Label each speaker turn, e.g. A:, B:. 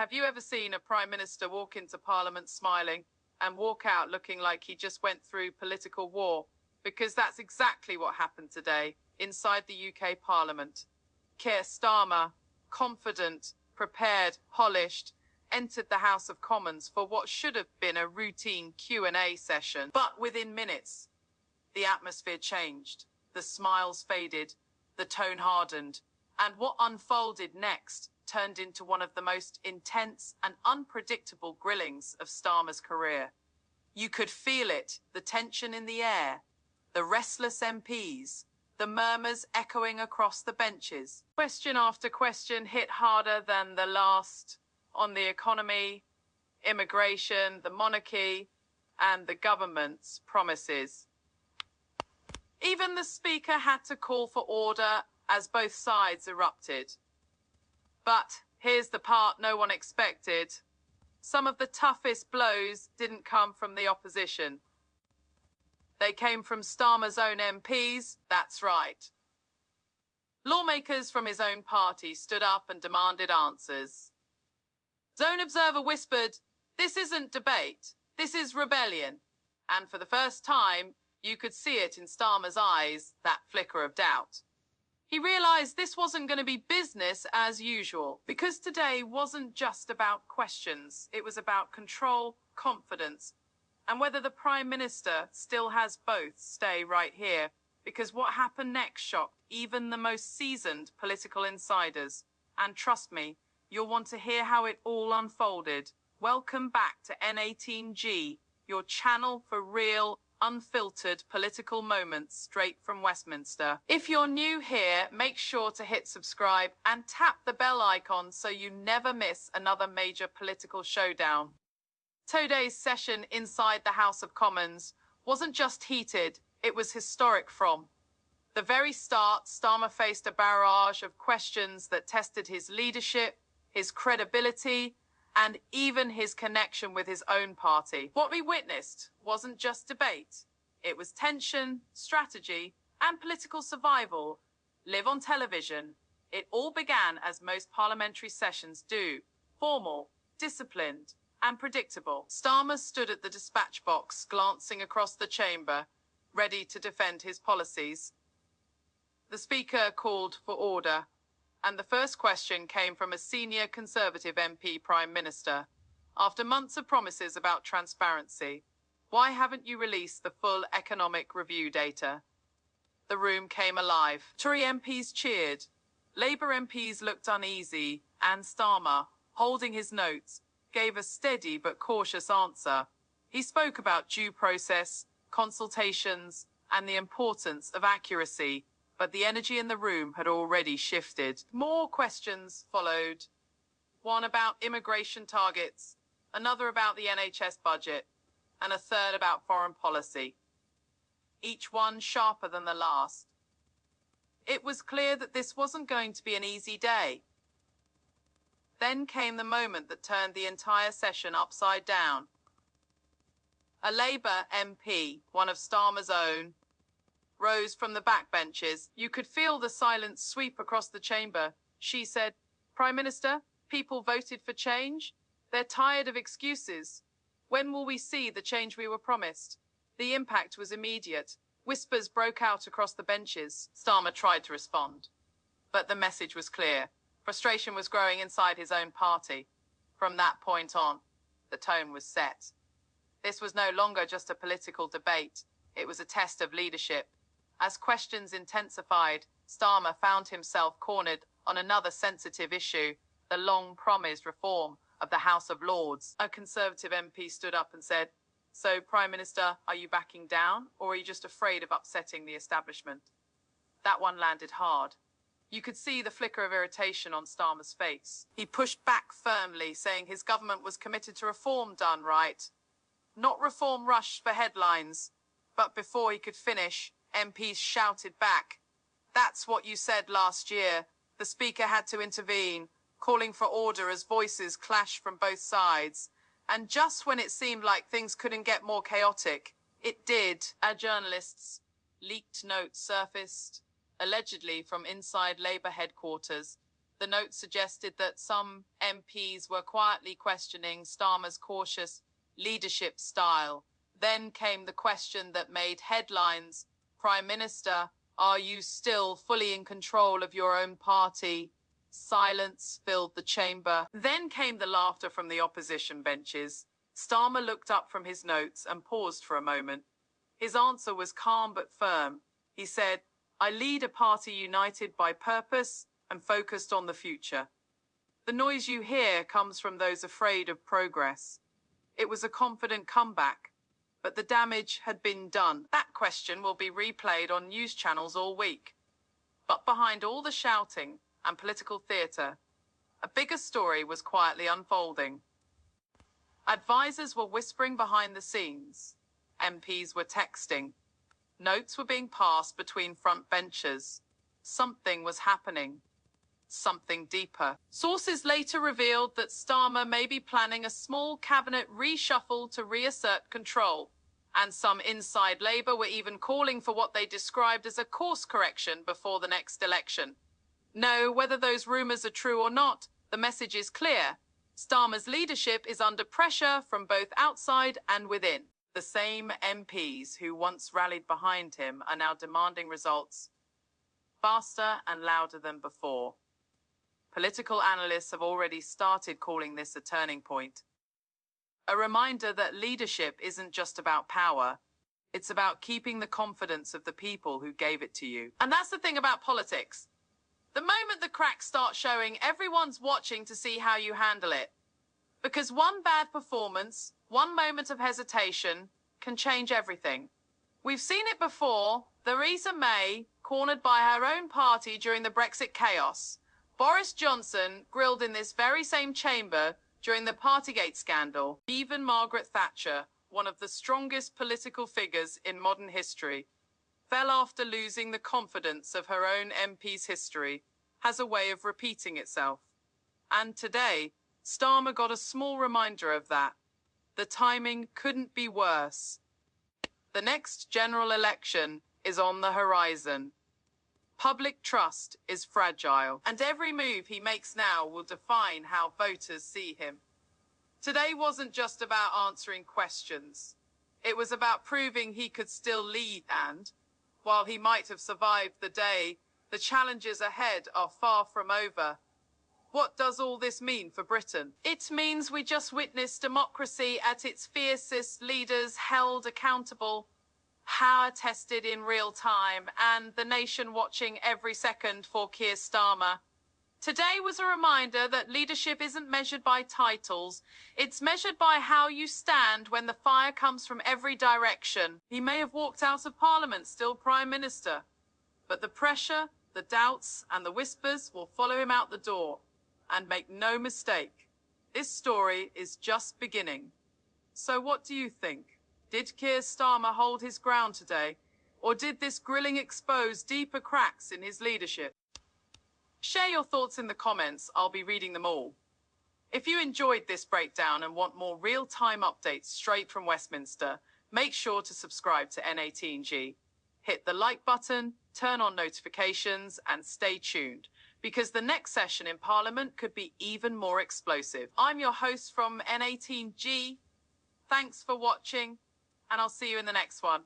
A: Have you ever seen a Prime Minister walk into Parliament smiling and walk out looking like he just went through political war? Because that's exactly what happened today inside the UK Parliament. Keir Starmer, confident, prepared, polished, entered the House of Commons for what should have been a routine Q&A session. But within minutes, the atmosphere changed. The smiles faded, the tone hardened, and what unfolded next turned into one of the most intense and unpredictable grillings of Starmer's career. You could feel it, the tension in the air, the restless MPs, the murmurs echoing across the benches. Question after question hit harder than the last on the economy, immigration, the monarchy, and the government's promises. Even the Speaker had to call for order as both sides erupted. But here's the part no one expected. Some of the toughest blows didn't come from the opposition. They came from Starmer's own MPs, that's right. Lawmakers from his own party stood up and demanded answers. Zone Observer whispered, "This isn't debate, this is rebellion." And for the first time, you could see it in Starmer's eyes, that flicker of doubt. He realised this wasn't going to be business as usual, because today wasn't just about questions. It was about control, confidence, and whether the Prime Minister still has both. Stay right here, because what happened next shocked even the most seasoned political insiders. And trust me, you'll want to hear how it all unfolded. Welcome back to N18G, your channel for real, unfiltered political moments straight from Westminster. If you're new here, make sure to hit subscribe and tap the bell icon so you never miss another major political showdown. Today's session inside the House of Commons wasn't just heated, it was historic from the very start. Starmer faced a barrage of questions that tested his leadership, his credibility, and even his connection with his own party. What we witnessed wasn't just debate. It was tension, strategy, and political survival live on television. It all began as most parliamentary sessions do, formal, disciplined, and predictable. Starmer stood at the dispatch box, glancing across the chamber, ready to defend his policies. The Speaker called for order, and the first question came from a senior Conservative MP Prime Minister. After months of promises about transparency, why haven't you released the full economic review data? The room came alive. Tory MPs cheered. Labour MPs looked uneasy, and Starmer, holding his notes, gave a steady but cautious answer. He spoke about due process, consultations, and the importance of accuracy. But the energy in the room had already shifted. More questions followed. One about immigration targets, another about the NHS budget, and a third about foreign policy. Each one sharper than the last. It was clear that this wasn't going to be an easy day. Then came the moment that turned the entire session upside down. A Labour MP, one of Starmer's own, rose from the backbenches. You could feel the silence sweep across the chamber. She said, "Prime Minister, people voted for change. They're tired of excuses. When will we see the change we were promised?" The impact was immediate. Whispers broke out across the benches. Starmer tried to respond, but the message was clear. Frustration was growing inside his own party. From that point on, the tone was set. This was no longer just a political debate. It was a test of leadership. As questions intensified, Starmer found himself cornered on another sensitive issue, the long-promised reform of the House of Lords. A Conservative MP stood up and said, "So, Prime Minister, are you backing down, or are you just afraid of upsetting the establishment?" That one landed hard. You could see the flicker of irritation on Starmer's face. He pushed back firmly, saying his government was committed to reform done right, not reform rushed for headlines. But before he could finish, MPs shouted back, "That's what you said last year." The Speaker had to intervene, calling for order as voices clashed from both sides. And just when it seemed like things couldn't get more chaotic, it did. A journalist's leaked notes surfaced, allegedly from inside Labour headquarters, The note suggested that some MPs were quietly questioning Starmer's cautious leadership style. Then came the question that made headlines: Prime Minister, are you still fully in control of your own party? Silence filled the chamber. Then came the laughter from the opposition benches. Starmer looked up from his notes and paused for a moment. His answer was calm but firm. He said, "I lead a party united by purpose and focused on the future." The noise you hear comes from those afraid of progress. It was a confident comeback, but the damage had been done. That question will be replayed on news channels all week. But behind all the shouting and political theatre, a bigger story was quietly unfolding. Advisors were whispering behind the scenes. MPs were texting. Notes were being passed between front benches. Something was happening. Something deeper. Sources later revealed that Starmer may be planning a small cabinet reshuffle to reassert control, and some inside Labour were even calling for what they described as a course correction before the next election. No, whether those rumours are true or not, the message is clear. Starmer's leadership is under pressure from both outside and within. The same MPs who once rallied behind him are now demanding results faster and louder than before. Political analysts have already started calling this a turning point. A reminder that leadership isn't just about power. It's about keeping the confidence of the people who gave it to you. And that's the thing about politics. The moment the cracks start showing, everyone's watching to see how you handle it. Because one bad performance, one moment of hesitation, can change everything. We've seen it before. Theresa May, cornered by her own party during the Brexit chaos. Boris Johnson, grilled in this very same chamber during the Partygate scandal. Even Margaret Thatcher, one of the strongest political figures in modern history, fell after losing the confidence of her own MP's history, has a way of repeating itself. And today, Starmer got a small reminder of that. The timing couldn't be worse. The next general election is on the horizon. Public trust is fragile, and every move he makes now will define how voters see him. Today wasn't just about answering questions. It was about proving he could still lead, and, while he might have survived the day, the challenges ahead are far from over. What does all this mean for Britain? It means we just witnessed democracy at its fiercest, leaders held accountable, power tested in real time, and the nation watching every second for Keir Starmer. Today was a reminder that leadership isn't measured by titles. It's measured by how you stand when the fire comes from every direction. He may have walked out of Parliament still Prime Minister, but the pressure, the doubts, and the whispers will follow him out the door. And make no mistake, this story is just beginning. So what do you think? Did Keir Starmer hold his ground today? Or did this grilling expose deeper cracks in his leadership? Share your thoughts in the comments. I'll be reading them all. If you enjoyed this breakdown and want more real-time updates straight from Westminster, make sure to subscribe to N18G. Hit the like button, turn on notifications, and stay tuned, because the next session in Parliament could be even more explosive. I'm your host from N18G. Thanks for watching, and I'll see you in the next one.